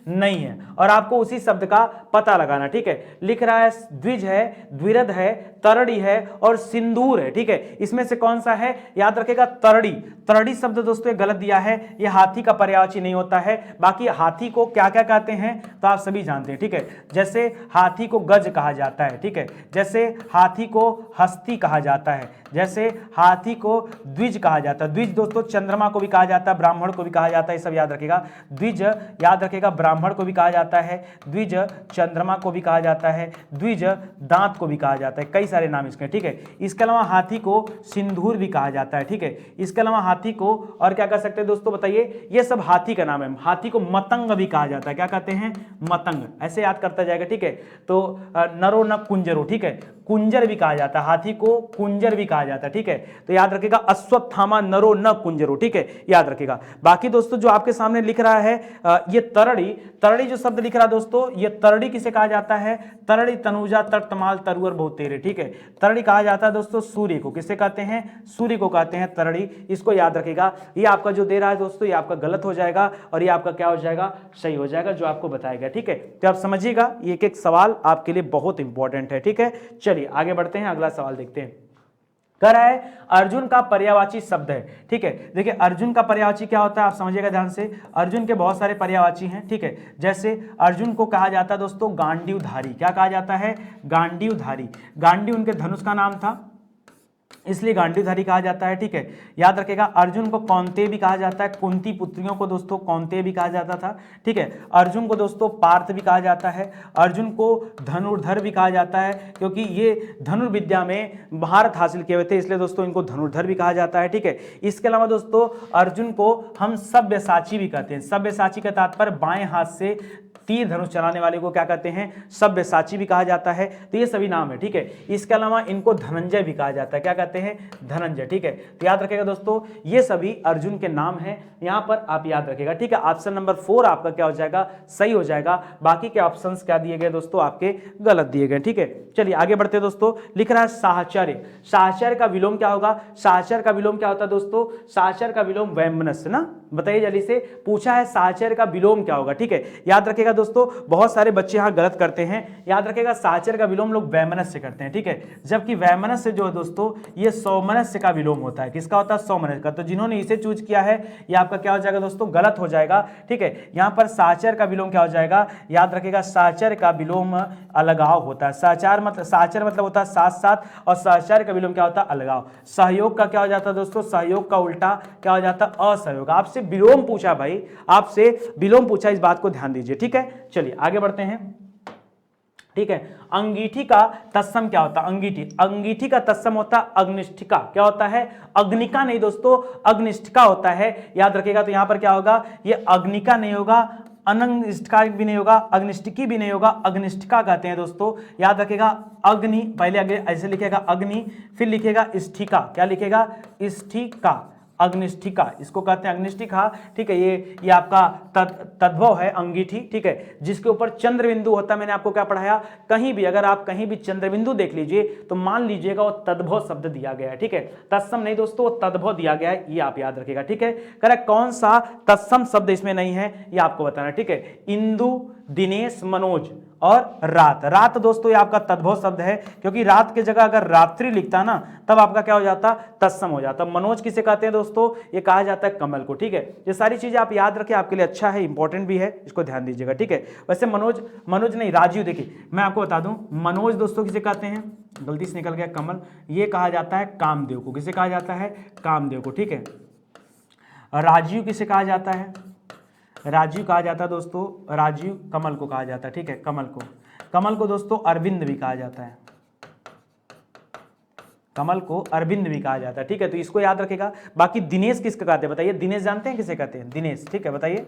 नहीं है और आपको उसी शब्द का पता लगाना, ठीक है। लिख रहा है द्विज है, द्विरद है, तरड़ी है और सिंदूर है, ठीक है। इसमें से कौन सा है, याद रखेगा तरड़ी। तरड़ी शब्द दोस्तों गलत दिया है, ये हाथी का पर्यायवाची नहीं होता है। बाकी हाथी को क्या क्या कहते हैं तो आप सभी जानते हैं, ठीक है। जैसे हाथी को गज कहा जाता है, ठीक है, जैसे हाथी को हस्ती कहा जाता है, जैसे हाथी को द्विज कहा जाता है। द्विज दोस्तों चंद्रमा को भी कहा जाता है, ब्राह्मण को भी कहा जाता है, सब याद रखेगा। द्विज याद रखेगा, ब्राह्मण को भी कहा जाता है, द्विज चंद्रमा को भी कहा जाता है, द्विज दांत को भी कहा जाता है, कई सारे नाम इसके, ठीक है। इसके अलावा हाथी को सिंदूर भी कहा जाता है, ठीक है। इसके अलावा हाथी को और क्या कर सकते हैं दोस्तों बताइए, ये सब हाथी का नाम है। हाथी को मतंग भी कहा जाता है, क्या कहते हैं, मतंग, ऐसे याद करता जाएगा, ठीक है। तो नरो न कुंजरो, ठीक है, कुंजर भी कहा जाता है, हाथी को कुंजर भी कहा जाता है, ठीक है। तो याद रखेगा अश्वत्थामा नरो न कुंजरो, ठीक है, याद रखेगा। बाकी दोस्तों जो आपके सामने लिख रहा है ये तरड़ी जो शब्द लिख रहा है दोस्तों, ये तरड़ी किसे कहा जाता है, तरड़ी तनुजा तटतमाल तरुअर बहुत तेरे, ठीक है। तरड़ी कहा जाता है दोस्तों सूर्य को, किसे कहते हैं, सूर्य को कहते हैं तरड़ी, इसको याद रखेगा। ये आपका जो दे रहा है दोस्तों ये आपका गलत हो जाएगा और ये आपका क्या हो जाएगा, सही हो जाएगा जो आपको बताया गया, ठीक है। तो आप समझिएगा ये एक एक सवाल आपके लिए बहुत इंपॉर्टेंट है, ठीक है। चलिए आगे बढ़ते हैं, अगला सवाल देखते हैं। कह रहा है अर्जुन का पर्यायवाची शब्द है। ठीक है, देखिए अर्जुन का पर्यायवाची क्या होता है आप समझिएगा ध्यान से। अर्जुन के बहुत सारे पर्यायवाची हैं। ठीक है, जैसे अर्जुन को कहा जाता है दोस्तों गांडीवधारी। क्या कहा जाता है? गांडीवधारी। गांडीव उनके धनुष का नाम था, इसलिए गांडीवधारी कहा जाता है। ठीक है, याद रखिएगा अर्जुन को कौंतेय भी कहा जाता है। कुंती पुत्रियों को दोस्तों कौंतेय भी कहा जाता था। ठीक है, अर्जुन को दोस्तों पार्थ भी कहा जाता है। अर्जुन को धनुर्धर भी कहा जाता है, क्योंकि ये धनुर्विद्या में महारत हासिल किए हुए थे, इसलिए दोस्तों इनको धनुर्धर भी कहा जाता है। ठीक है, इसके अलावा दोस्तों अर्जुन को हम सव्यसाची भी कहते हैं। सव्यसाची का तात्पर्य बाएं हाथ से तीर धनुष चलाने वाले को क्या कहते हैं? सव्यसाची भी कहा जाता है। तो ये सभी नाम है। ठीक है, इसके अलावा इनको धनंजय भी कहा जाता है। क्या कहते हैं? धनंजय। ठीक है, तो याद रखिएगा दोस्तों ये सभी अर्जुन के नाम हैं, यहां पर आप याद रखिएगा। ठीक है, ऑप्शन नंबर 4 आपका क्या हो जाएगा? सही हो जाएगा। बाकी के ऑप्शंस क्या दिए गए दोस्तों? आपके गलत दिए गए। ठीक है, चलिए आगे बढ़ते हैं दोस्तों। लिख रहा है साहचर्य। साहचर्य का विलोम क्या होगा? साहचर्य का विलोम क्या होता है दोस्तों? साहचर्य का विलोम वैमनस्य ना, बताइए जल्दी से। पूछा है साहचर्य का विलोम क्या होगा। ठीक है, याद रखिएगा दोस्तों बहुत सारे बच्चे यहां गलत करते हैं। याद रखिएगा साहचर्य का विलोम लोग वैमनस्य करते हैं। ठीक है, जबकि वैमनस्य जो है दोस्तों ये सौमनस्य का विलोम होता है। किसका होता है? सौमनस्य का। तो जिन्होंने इसे चूज किया है ये आपका क्या हो जाएगा दोस्तों? गलत हो जाएगा। ठीक है, यहां पर साहचर्य का विलोम क्या हो जाएगा? याद रखिएगा साहचर्य का विलोम अलगाव होता है। साहचर्य मतलब होता है साथ साथ, और साहचर्य का विलोम क्या होता है? अलगाव। सहयोग का क्या हो जाता है दोस्तों? सहयोग का उल्टा क्या हो जाता है? असहयोग। आपसे विलोम पूछा भाई, आपसे विलोम पूछा, इस बात को ध्यान दीजिए। ठीक है, चलिए आगे बढ़ते हैं। ठीक है, अंगीठी का तत्सम क्या होता है? अंगीठी का तत्सम होता है अग्निष्ठिका। क्या होता है? अग्निका नहीं दोस्तों, अग्निष्ठिका होता है। याद रखिएगा, तो यहां पर क्या होगा? ये अग्निका नहीं होगा, अनंगिष्ठिका भी नहीं होगा, अग्निष्ठिकी भी नहीं होगा, अग्निष्ठिका कहते हैं दोस्तों। याद रखिएगा अग्नि पहले आगे ऐसे लिखेगा अग्नि, फिर लिखेगा स्ठिका। क्या लिखेगा? स्ठिका, अग्निष्ठिका, इसको कहते हैं अग्निष्ठिका। ठीक है, ये आपका तद्भव है अंगीठी। ठीक है, जिसके ऊपर चंद्रबिंदु होता है। मैंने आपको क्या पढ़ाया? कहीं भी अगर आप कहीं भी चंद्रबिंदु देख लीजिए तो मान लीजिएगा वो तद्भव शब्द दिया गया है। ठीक है, तत्सम नहीं दोस्तों, वो तद्भव दिया गया है, ये आप याद रखिएगा। ठीक है, करेक्ट। कौन सा तत्सम शब्द इसमें नहीं है ये आपको बताना है। ठीक है, इंदु, दिनेश, मनोज और रात। रात दोस्तों ये आपका तद्भव शब्द है, क्योंकि रात की जगह अगर रात्रि लिखता ना तब आपका क्या हो जाता? तत्सम हो जाता। मनोज किसे कहते हैं दोस्तों? ये कहा जाता है कमल को। ठीक है, ये सारी चीजें आप याद रखें, आपके लिए अच्छा है, इंपॉर्टेंट भी है, इसको ध्यान दीजिएगा। ठीक है, वैसे मनोज नहीं, राजीव। देखिए मैं आपको बता दूं, मनोज दोस्तों किसे कहते हैं? गलती से निकल गया कमल। ये कहा जाता है कामदेव को। किसे कहा जाता है? कामदेव को। ठीक है, राजीव किसे कहा जाता है? राजीव कहा जाता है दोस्तों, राजीव कमल को कहा जाता है। ठीक है, कमल को दोस्तों अरविंद भी कहा जाता है। कमल को अरविंद भी कहा जाता है। ठीक है, तो इसको याद रखेगा। बाकी दिनेश किसको कहते हैं बताइए? दिनेश जानते हैं किसे कहते हैं? दिनेश। ठीक है, बताइए,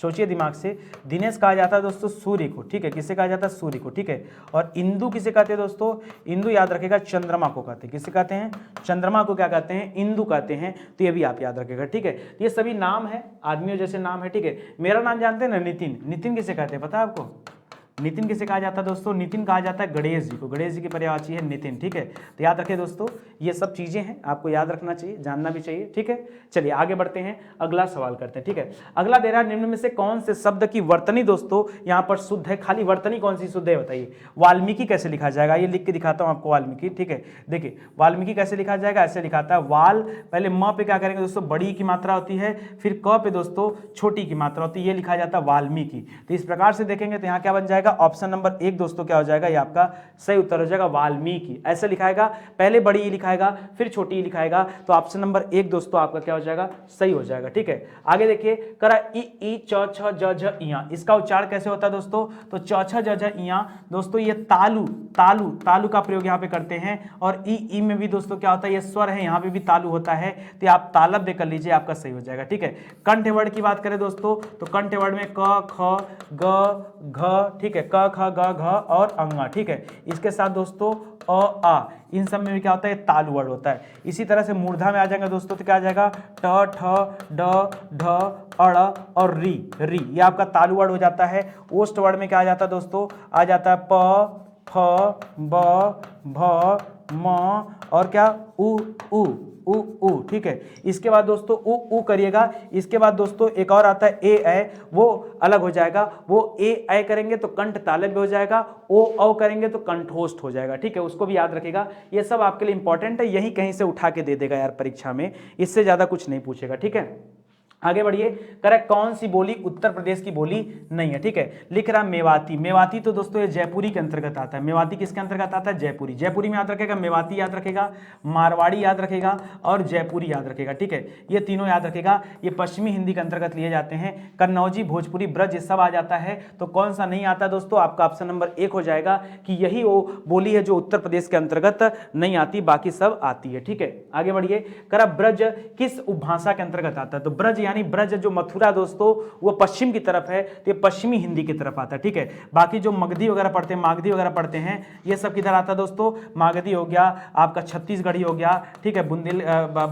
सोचिए दिमाग से। दिनेश कहा जाता है दोस्तों सूर्य को। ठीक है, किसे कहा जाता है? सूर्य को। ठीक है, और इंदु किसे कहते हैं दोस्तों? इंदु याद रखेगा चंद्रमा को कहते हैं। किसे कहते हैं? चंद्रमा को क्या कहते हैं? इंदु कहते हैं। तो ये भी आप याद रखेगा। ठीक है, ये सभी नाम है, आदमियों जैसे नाम है। ठीक है, मेरा नाम जानते हैं ना, नितिन। नितिन किसे कहते हैं पता है आपको? नितिन किसे कहा जाता है दोस्तों? नितिन कहा जाता है गणेश जी को। गणेश जी की पर्यायवाची है नितिन। ठीक है, तो याद रखें दोस्तों, ये सब चीजें हैं, आपको याद रखना चाहिए, जानना भी चाहिए। ठीक है, चलिए आगे बढ़ते हैं, अगला सवाल करते हैं। ठीक है, अगला दे रहा है निम्न में से कौन से शब्द की वर्तनी दोस्तों यहाँ पर शुद्ध है? खाली वर्तनी कौन सी शुद्ध है बताइए? वाल्मीकि कैसे लिखा जाएगा? ये लिख के दिखाता हूँ आपको, वाल्मीकि। ठीक है, देखिए वाल्मीकि कैसे लिखा जाएगा? ऐसे लिखाता है वाल, पहले म पे क्या करेंगे दोस्तों? बड़ी की मात्रा होती है, फिर क पे दोस्तों छोटी की मात्रा होती है, ये लिखा जाता है वाल्मीकि। तो इस प्रकार से देखेंगे तो यहाँ क्या बन जाएगा? ऑप्शन नंबर 1 दोस्तों क्या हो जाएगा? ये आपका सही उत्तर हो जाएगा वाल्मीकि। ऐसे लिखाएगा, पहले बड़ी ई लिखाएगा फिर छोटी ई लिखाएगा, तो ऑप्शन नंबर 1 दोस्तों आपका क्या हो जाएगा? सही हो जाएगा। ठीक है, आगे देखिए, करा ई च छ ज झ इया, इसका उच्चारण कैसे होता है दोस्तों? तो च छ ज झ इया दोस्तों ये तालु तालु तालु का प्रयोग यहाँ पे करते हैं, और ई में भी दोस्तों क्या होता है? ये स्वर है, यहाँ पे भी तालु होता है, तो आप तालव्य कर लीजिए, आपका सही हो जाएगा। ठीक है, कंठ वर्ड की बात करें दोस्तों तो कंठ वर्ड में क ख ग घ, ठीक है, क ख ग घ और अंगा। ठीक है, इसके साथ दोस्तों अ आ, इन सब में भी क्या होता है? तालु वर्ड होता है। इसी तरह से मूर्धा में आ जाएंगे दोस्तों तो क्या आ जाएगा? ट ठ ड ढ अड़ और री री, ये आपका तालु वर्ड हो जाता है। ओष्ठ वर्ड में क्या आ जाता है दोस्तों? आ जाता है प फ ब भ म और क्या? उ उ उ, ठीक है। इसके बाद दोस्तों उ करिएगा। इसके बाद दोस्तों एक और आता है ए, वो अलग हो जाएगा। वो ए करेंगे तो कंठ तालव्य हो जाएगा, ओ करेंगे तो कंठोष्ठ हो जाएगा, ठीक है। उसको भी याद रखिएगा, ये सब आपके लिए इंपॉर्टेंट है, यही कहीं से उठा के दे देगा यार परीक्षा में, इससे ज्यादा कुछ नहीं पूछेगा, ठीक है। आगे बढ़िए। करेक्ट, कौन सी बोली उत्तर प्रदेश की बोली नहीं है, ठीक है। लिख रहा मेवाती। मेवाती तो दोस्तों ये जयपुरी के अंतर्गत आता है। मेवाती किसके अंतर्गत आता है? जयपुरी। जयपुरी में याद रखेगा, मेवाती याद रखेगा, मारवाड़ी याद रखेगा और जयपुरी याद रखेगा, ठीक है। ये तीनों याद रखेगा। ये पश्चिमी हिंदी के अंतर्गत लिए जाते हैं। कन्नौजी, भोजपुरी, ब्रज ये सब आ जाता है। तो कौन सा नहीं आता दोस्तों? आपका ऑप्शन नंबर 1 हो जाएगा कि यही वो बोली है जो उत्तर प्रदेश के अंतर्गत नहीं आती, बाकी सब आती है, ठीक है। आगे बढ़िए। करा ब्रज किस उपभाषा के अंतर्गत आता है? तो ब्रज यानी ब्रज जो मथुरा दोस्तों वो पश्चिम की तरफ है, तो ये पश्चिमी हिंदी की तरफ आता है, ठीक है। बाकी जो मगधी वगैरह पढ़ते हैं, मागधी वगैरह पढ़ते हैं, ये सब किधर आता है दोस्तों? मागधी हो गया, आपका छत्तीसगढ़ी हो गया, ठीक है,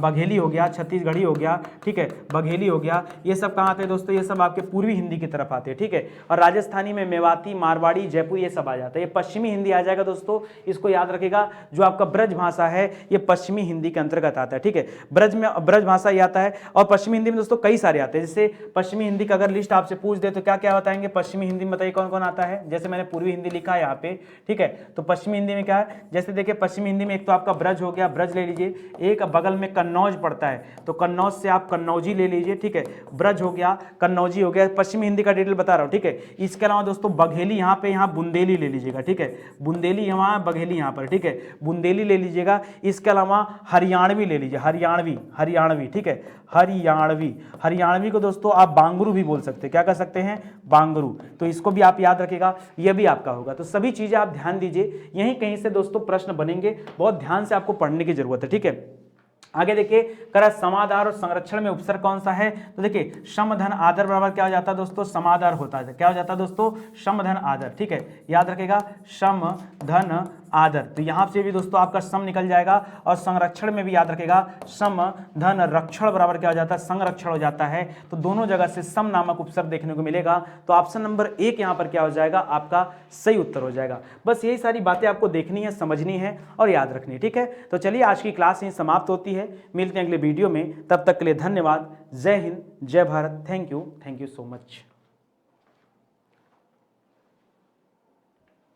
बघेली हो गया, छत्तीसगढ़ी हो गया, ठीक है, बघेली हो गया, ये सब कहाँ आते हैं दोस्तों? ये सब आपके पूर्वी हिंदी की तरफ आते हैं, ठीक है। और राजस्थानी में मेवाती, मारवाड़ी, जयपुर ये सब आ जाता है। ये पश्चिमी हिंदी आ जाएगा दोस्तों, इसको याद रखिएगा। जो आपका ब्रज भाषा है ये पश्चिमी हिंदी के अंतर्गत आता है, ठीक है। ब्रज में ब्रज भाषा ये आता है। और पश्चिमी हिंदी में दोस्तों कई सारे आते हैं। जैसे पश्चिमी हिंदी का अगर लिस्ट आपसे पूछ दे तो क्या क्या बताएंगे? पश्चिमी हिंदी में बताइए कौन कौन आता है। जैसे मैंने पूर्वी हिंदी लिखा है यहाँ पे, ठीक है। तो पश्चिमी हिंदी में क्या है? जैसे देखिए पश्चिमी हिंदी में एक तो आपका ब्रज हो गया, ब्रज ले लीजिए। एक बगल में कन्नौज पड़ता है, तो कन्नौज से आप कन्नौजी ले लीजिए, ठीक है। ब्रज हो गया, कन्नौजी हो गया, पश्चिमी हिंदी का डिटेल बता रहा हूँ, ठीक है। इसके अलावा दोस्तों बघेली यहाँ पे, यहाँ बुंदेली ले लीजिएगा, ठीक है। बुंदेली यहाँ, बघेली यहाँ पर, ठीक है। बुंदेली ले लीजिएगा। इसके अलावा हरियाणवी ले लीजिए, हरियाणवी, ठीक है। हरियाणवी को दोस्तों आप बांगरू भी बोल सकते हैं। क्या कर सकते हैं? बांगरू। तो इसको भी आप याद रखिएगा, यह भी आपका होगा। तो सभी चीजें आप ध्यान दीजिए, यहीं कहीं से दोस्तों प्रश्न बनेंगे, बहुत ध्यान से आपको पढ़ने की जरूरत है, ठीक है। आगे देखिए, करा समादार और संरक्षण में उपसर्ग कौन सा है? तो देखिए सम धन आदर बराबर क्या हो जाता है दोस्तों? समादार होता है। क्या हो जाता है दोस्तों? सम धन आदर, ठीक है। याद रखेगा, सम धन आदर। तो यहां से भी दोस्तों आपका सम निकल जाएगा। और संरक्षण में भी याद रखेगा, सम धन रक्षण बराबर क्या हो जाता है? संरक्षण हो जाता है। तो दोनों जगह से सम नामक उपसर्ग देखने को मिलेगा। तो ऑप्शन नंबर 1 यहां पर क्या हो जाएगा? आपका सही उत्तर हो जाएगा। बस यही सारी बातें आपको देखनी है, समझनी है और याद रखनी है, ठीक है। तो चलिए आज की क्लास यहीं समाप्त होती है, मिलते हैं अगले वीडियो में। तब तक के लिए धन्यवाद। जय हिंद, जय Bharat. Thank you so much.